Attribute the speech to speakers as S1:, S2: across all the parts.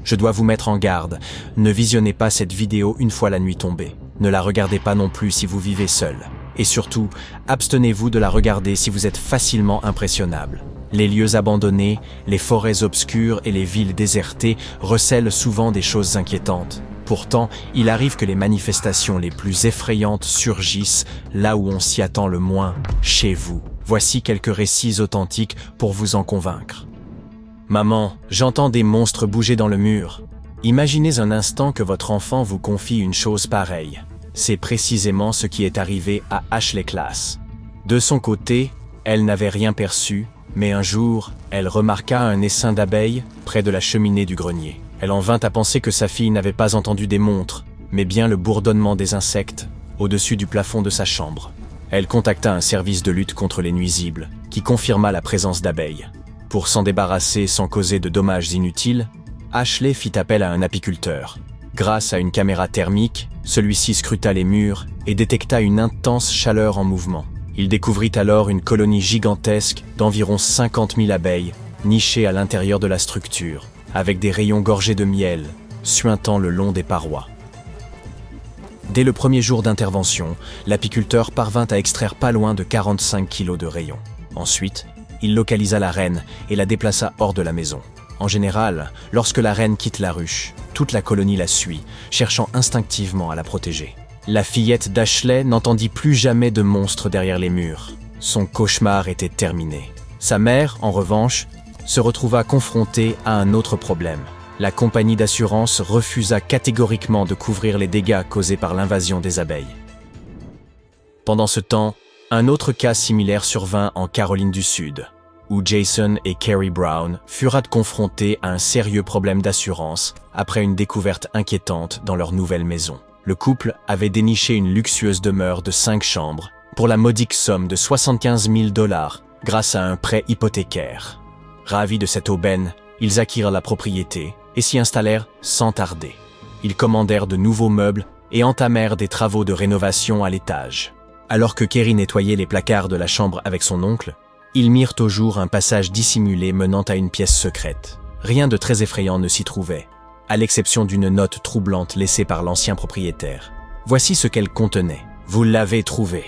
S1: Je dois vous mettre en garde, ne visionnez pas cette vidéo une fois la nuit tombée. Ne la regardez pas non plus si vous vivez seul. Et surtout, abstenez-vous de la regarder si vous êtes facilement impressionnable. Les lieux abandonnés, les forêts obscures et les villes désertées recèlent souvent des choses inquiétantes. Pourtant, il arrive que les manifestations les plus effrayantes surgissent là où on s'y attend le moins, chez vous. Voici quelques récits authentiques pour vous en convaincre. Maman, j'entends des monstres bouger dans le mur. Imaginez un instant que votre enfant vous confie une chose pareille. C'est précisément ce qui est arrivé à Ashley Class. De son côté, elle n'avait rien perçu, mais un jour, elle remarqua un essaim d'abeilles près de la cheminée du grenier. Elle en vint à penser que sa fille n'avait pas entendu des montres, mais bien le bourdonnement des insectes au-dessus du plafond de sa chambre. Elle contacta un service de lutte contre les nuisibles, qui confirma la présence d'abeilles. Pour s'en débarrasser sans causer de dommages inutiles, Ashley fit appel à un apiculteur. Grâce à une caméra thermique, celui-ci scruta les murs et détecta une intense chaleur en mouvement. Il découvrit alors une colonie gigantesque d'environ 50 000 abeilles, nichées à l'intérieur de la structure, avec des rayons gorgés de miel, suintant le long des parois. Dès le premier jour d'intervention, l'apiculteur parvint à extraire pas loin de 45 kilos de rayons. Ensuite, il localisa la reine et la déplaça hors de la maison. En général, lorsque la reine quitte la ruche, toute la colonie la suit, cherchant instinctivement à la protéger. La fillette d'Ashley n'entendit plus jamais de monstres derrière les murs. Son cauchemar était terminé. Sa mère, en revanche, se retrouva confrontée à un autre problème. La compagnie d'assurance refusa catégoriquement de couvrir les dégâts causés par l'invasion des abeilles. Pendant ce temps, un autre cas similaire survint en Caroline du Sud, où Jason et Carrie Brown furent confrontés à un sérieux problème d'assurance après une découverte inquiétante dans leur nouvelle maison. Le couple avait déniché une luxueuse demeure de 5 chambres pour la modique somme de 75 000 $ grâce à un prêt hypothécaire. Ravis de cette aubaine, ils acquirent la propriété et s'y installèrent sans tarder. Ils commandèrent de nouveaux meubles et entamèrent des travaux de rénovation à l'étage. Alors que Carrie nettoyait les placards de la chambre avec son oncle, ils mirent au jour un passage dissimulé menant à une pièce secrète. Rien de très effrayant ne s'y trouvait, à l'exception d'une note troublante laissée par l'ancien propriétaire. Voici ce qu'elle contenait. Vous l'avez trouvé.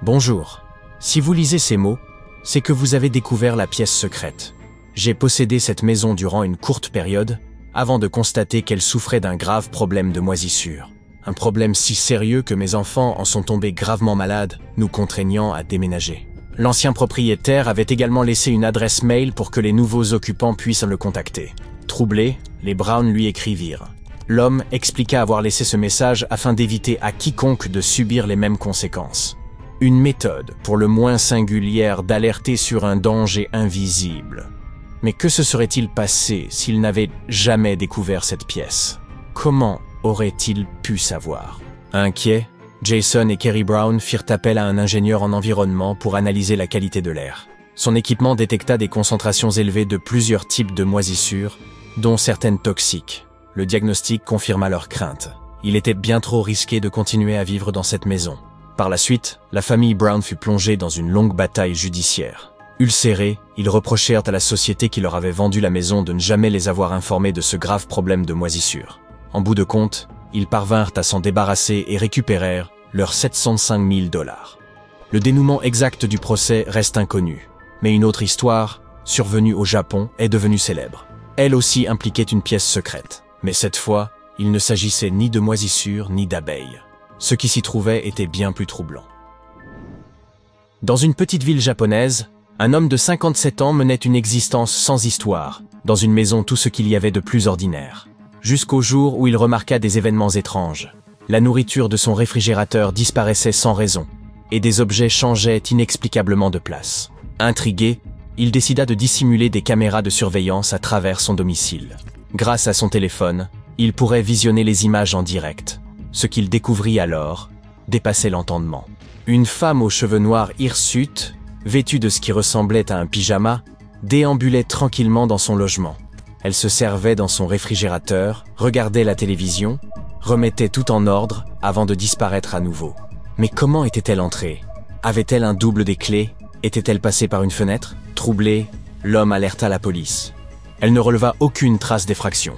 S1: Bonjour. Si vous lisez ces mots, c'est que vous avez découvert la pièce secrète. J'ai possédé cette maison durant une courte période, avant de constater qu'elle souffrait d'un grave problème de moisissure. Un problème si sérieux que mes enfants en sont tombés gravement malades, nous contraignant à déménager. L'ancien propriétaire avait également laissé une adresse mail pour que les nouveaux occupants puissent le contacter. Troublés, les Brown lui écrivirent. L'homme expliqua avoir laissé ce message afin d'éviter à quiconque de subir les mêmes conséquences. Une méthode, pour le moins singulière, d'alerter sur un danger invisible. Mais que se serait-il passé s'il n'avait jamais découvert cette pièce? Comment aurait-il pu savoir? Inquiets, Jason et Carrie Brown firent appel à un ingénieur en environnement pour analyser la qualité de l'air. Son équipement détecta des concentrations élevées de plusieurs types de moisissures, dont certaines toxiques. Le diagnostic confirma leurs craintes. Il était bien trop risqué de continuer à vivre dans cette maison. Par la suite, la famille Brown fut plongée dans une longue bataille judiciaire. Ulcérés, ils reprochèrent à la société qui leur avait vendu la maison de ne jamais les avoir informés de ce grave problème de moisissure. En bout de compte, ils parvinrent à s'en débarrasser et récupérèrent leurs 705 000 $. Le dénouement exact du procès reste inconnu, mais une autre histoire, survenue au Japon, est devenue célèbre. Elle aussi impliquait une pièce secrète, mais cette fois, il ne s'agissait ni de moisissure ni d'abeilles. Ce qui s'y trouvait était bien plus troublant. Dans une petite ville japonaise, un homme de 57 ans menait une existence sans histoire, dans une maison tout ce qu'il y avait de plus ordinaire. Jusqu'au jour où il remarqua des événements étranges. La nourriture de son réfrigérateur disparaissait sans raison, et des objets changeaient inexplicablement de place. Intrigué, il décida de dissimuler des caméras de surveillance à travers son domicile. Grâce à son téléphone, il pourrait visionner les images en direct. Ce qu'il découvrit alors dépassait l'entendement. Une femme aux cheveux noirs hirsutes, vêtue de ce qui ressemblait à un pyjama, déambulait tranquillement dans son logement. Elle se servait dans son réfrigérateur, regardait la télévision, remettait tout en ordre avant de disparaître à nouveau. Mais comment était-elle entrée? Avait-elle un double des clés? Était-elle passée par une fenêtre? Troublé, l'homme alerta la police. Elle ne releva aucune trace d'effraction.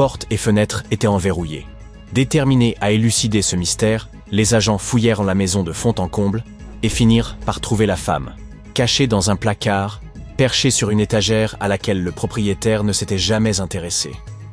S1: portes et fenêtres étaient enverrouillées. Déterminés à élucider ce mystère, les agents fouillèrent la maison de fond en comble et finirent par trouver la femme, cachée dans un placard, perchée sur une étagère à laquelle le propriétaire ne s'était jamais intéressé.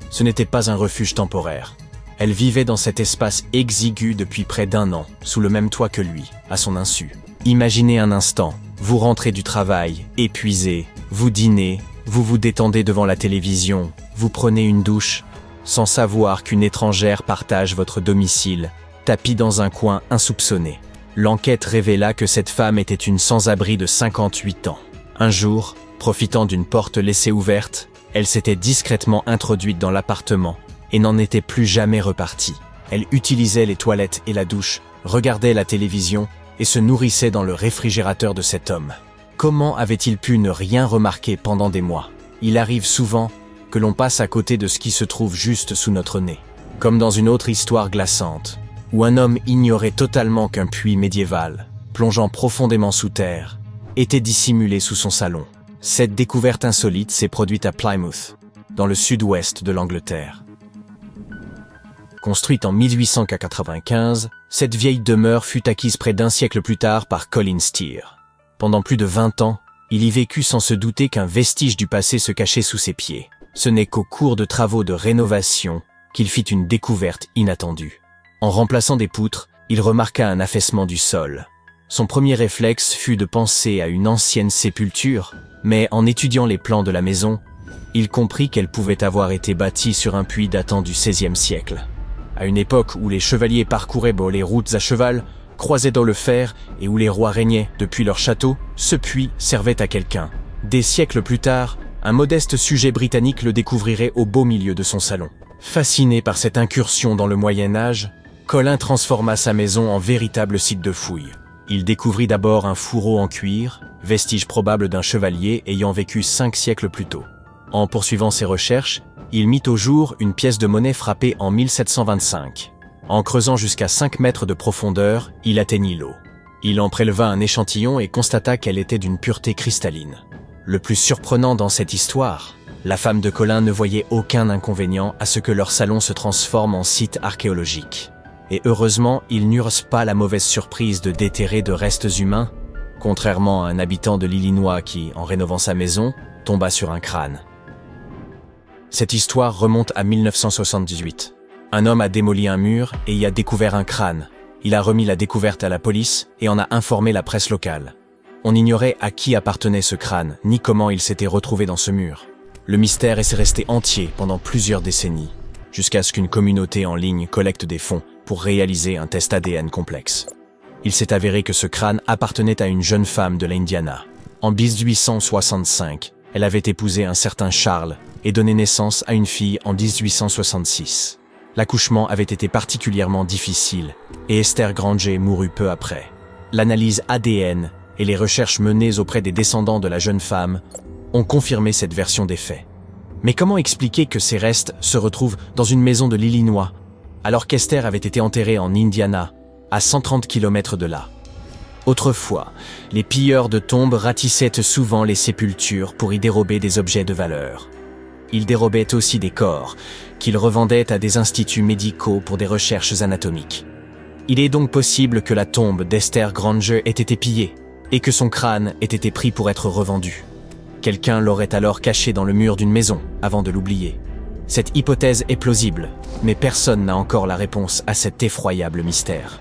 S1: Ce n'était pas un refuge temporaire. Elle vivait dans cet espace exigu depuis près d'1 an, sous le même toit que lui, à son insu. Imaginez un instant, vous rentrez du travail, épuisé, vous dînez, vous vous détendez devant la télévision, vous prenez une douche, sans savoir qu'une étrangère partage votre domicile, tapie dans un coin insoupçonné. L'enquête révéla que cette femme était une sans-abri de 58 ans. Un jour, profitant d'une porte laissée ouverte, elle s'était discrètement introduite dans l'appartement et n'en était plus jamais repartie. Elle utilisait les toilettes et la douche, regardait la télévision et se nourrissait dans le réfrigérateur de cet homme. Comment avait-il pu ne rien remarquer pendant des mois? Il arrive souvent que l'on passe à côté de ce qui se trouve juste sous notre nez. Comme dans une autre histoire glaçante, où un homme ignorait totalement qu'un puits médiéval, plongeant profondément sous terre, était dissimulé sous son salon. Cette découverte insolite s'est produite à Plymouth, dans le sud-ouest de l'Angleterre. Construite en 1895, cette vieille demeure fut acquise près d'1 siècle plus tard par Colin Steer. Pendant plus de 20 ans, il y vécut sans se douter qu'un vestige du passé se cachait sous ses pieds. Ce n'est qu'au cours de travaux de rénovation qu'il fit une découverte inattendue. En remplaçant des poutres, il remarqua un affaissement du sol. Son premier réflexe fut de penser à une ancienne sépulture, mais en étudiant les plans de la maison, il comprit qu'elle pouvait avoir été bâtie sur un puits datant du XVIe siècle. À une époque où les chevaliers parcouraient les routes à cheval, croisaient dans le fer et où les rois régnaient depuis leur château, ce puits servait à quelqu'un. Des siècles plus tard, un modeste sujet britannique le découvrirait au beau milieu de son salon. Fasciné par cette incursion dans le Moyen-Âge, Colin transforma sa maison en véritable site de fouille. Il découvrit d'abord un fourreau en cuir, vestige probable d'un chevalier ayant vécu 5 siècles plus tôt. En poursuivant ses recherches, il mit au jour une pièce de monnaie frappée en 1725. En creusant jusqu'à 5 mètres de profondeur, il atteignit l'eau. Il en préleva un échantillon et constata qu'elle était d'une pureté cristalline. Le plus surprenant dans cette histoire, la femme de Colin ne voyait aucun inconvénient à ce que leur salon se transforme en site archéologique. Et heureusement, ils n'eurent pas la mauvaise surprise de déterrer de restes humains, contrairement à un habitant de l'Illinois qui, en rénovant sa maison, tomba sur un crâne. Cette histoire remonte à 1978. Un homme a démoli un mur et y a découvert un crâne. Il a remis la découverte à la police et en a informé la presse locale. On ignorait à qui appartenait ce crâne, ni comment il s'était retrouvé dans ce mur. Le mystère est resté entier pendant plusieurs décennies, jusqu'à ce qu'une communauté en ligne collecte des fonds pour réaliser un test ADN complexe. Il s'est avéré que ce crâne appartenait à une jeune femme de l'Indiana. En 1865, elle avait épousé un certain Charles et donné naissance à une fille en 1866. L'accouchement avait été particulièrement difficile et Esther Granger mourut peu après. L'analyse ADN et les recherches menées auprès des descendants de la jeune femme ont confirmé cette version des faits. Mais comment expliquer que ces restes se retrouvent dans une maison de l'Illinois, alors qu'Esther avait été enterrée en Indiana, à 130 km de là? Autrefois, les pilleurs de tombes ratissaient souvent les sépultures pour y dérober des objets de valeur. Ils dérobaient aussi des corps, qu'ils revendaient à des instituts médicaux pour des recherches anatomiques. Il est donc possible que la tombe d'Esther Granger ait été pillée, et que son crâne ait été pris pour être revendu. Quelqu'un l'aurait alors caché dans le mur d'une maison, avant de l'oublier. Cette hypothèse est plausible, mais personne n'a encore la réponse à cet effroyable mystère.